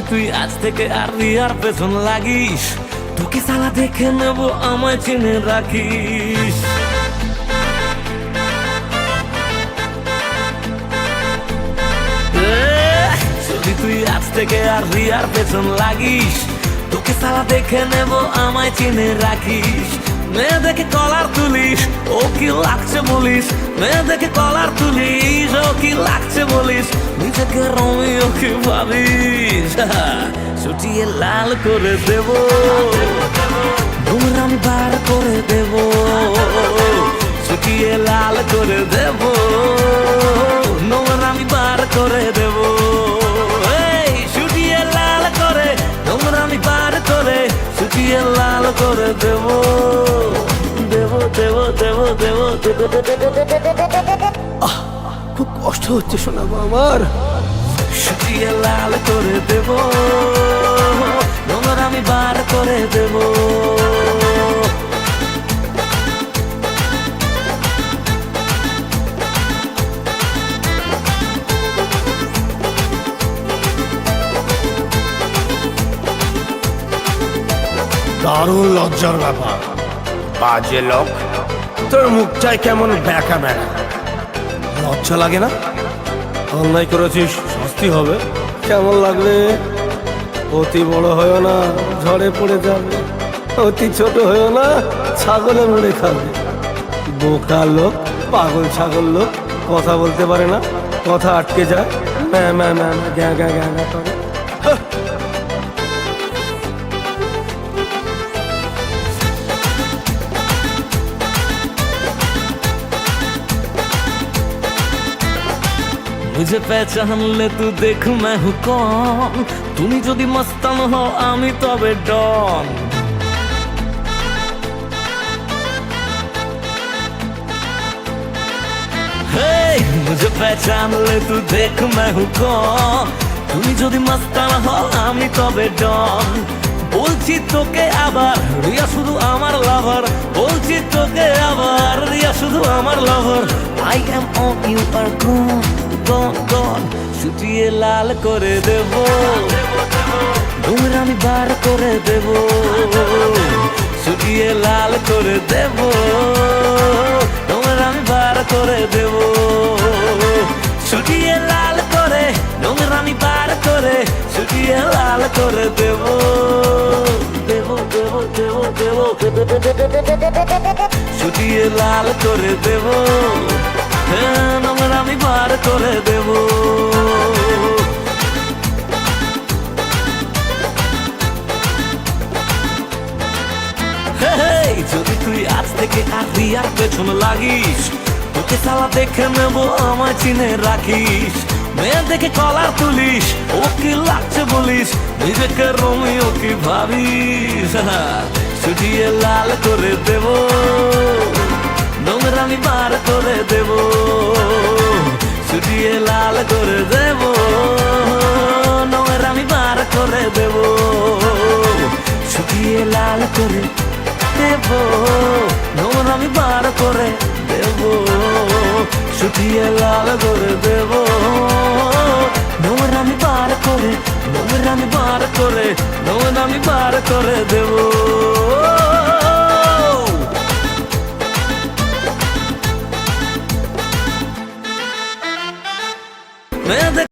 যদি তুই আজ থেকে আর রিয়ার পেছন লাগিস, তোকে সালা দেখে নেব, আমায় চিনে রাখিস। যদি তুই আজ থেকে আর রিয়ার পেছন লাগিস, তোকে সালা দেখে নেব, আমায় চিনে রাখিস। মেয়ে দেখে কলার তুলিস, ও কি লাগছে বলিস, মেয়ে দেখে কলার তুলিস, ও কি লাগছে বলিস, নিজেকে রোমিও কি ভাবিস। ছুটিয়ে লাল করে দেব, ঘুমরা আমি বার করে দেব, ছুটিয়ে লাল করে দেব, নোংরা আমি বার করে দেব। ছুটিয়ে লাল করে, নোংরা আমি বার করে, ছুটিয়ে লাল করে দেব, দেব দেব দেব দেব দেব। খুব কষ্ট হচ্ছে শোনাবো আমার। ছুটিয়ে লাল করে দেব, নোংরা আমি বার করে দেব। দারুণ লজ্জার ব্যাপার। বাজে লোক, তোর মুখটাই কেমন ব্যাকা ব্যাকা। লজ্জা লাগে না? অন্যায় করেছিস, শাস্তি হবে। কেমন লাগবে? অতি বড় হয়েও না, ঝড়ে পড়ে যাবে। অতি ছোট হয়েও না, ছাগলে মুড়ে খাবে। বোকা লোক, পাগল ছাগল লোক, কথা বলতে পারে না, কথা আটকে যায়, ম্যা ম্যা ম্যা গ্যা গ্যা গ্যা গ্যা করে। मुझे पहचान ले तू देख मैं हूँ कौन, তুমি যদি মস্তান হও আমি তবে ডন। मुझे पहचान ले तू देख मैं हूँ कौन, তুমি যদি মস্তান হও আমি তবে ডন। বলছি তোকে আবার রিয়া শুধু আমার লাভার, বলছি তোকে আবার রিয়া শুধু আমার লাভার। I am on you are gone, gone, gone, ছুটিয়ে লাল করে দেব, নোংরা আমি বার করে দেব, ছুটিয়ে লাল করে দেব, নোংরা আমি বার করে দেব, ছুটিয়ে লাল করে, নোংরা আমি বার করে, ছুটিয়ে লাল করে দেব, দেব দেব দেব দেব, ছুটিয়ে লাল করে দেব, নোংরা আমি বার করে দেব। যদি তুই আজ থেকে আর রিয়ার পেছন লাগিস, তোকে সালা দেখে নেব, আমায় চিনে রাখিস। মেয়ে দেখে কলার তুলিস, ও কি লাগছে বলিস, নিজেকে রোমিও কি ভাবিস। ছুটিয়ে লাল করে দেব, নোংরা আমি বার করে দেব, ছুটিয়ে লাল করে দেব, নোংরা আমি বার করে দেব, ছুটিয়ে লাল করে দেব, নোংরা আমি বার করে দেব, ছুটিয়ে লাল করে দেব, নোংরা আমি বার করে, নোংরা আমি বার করে, নোংরা আমি বার করে দেব।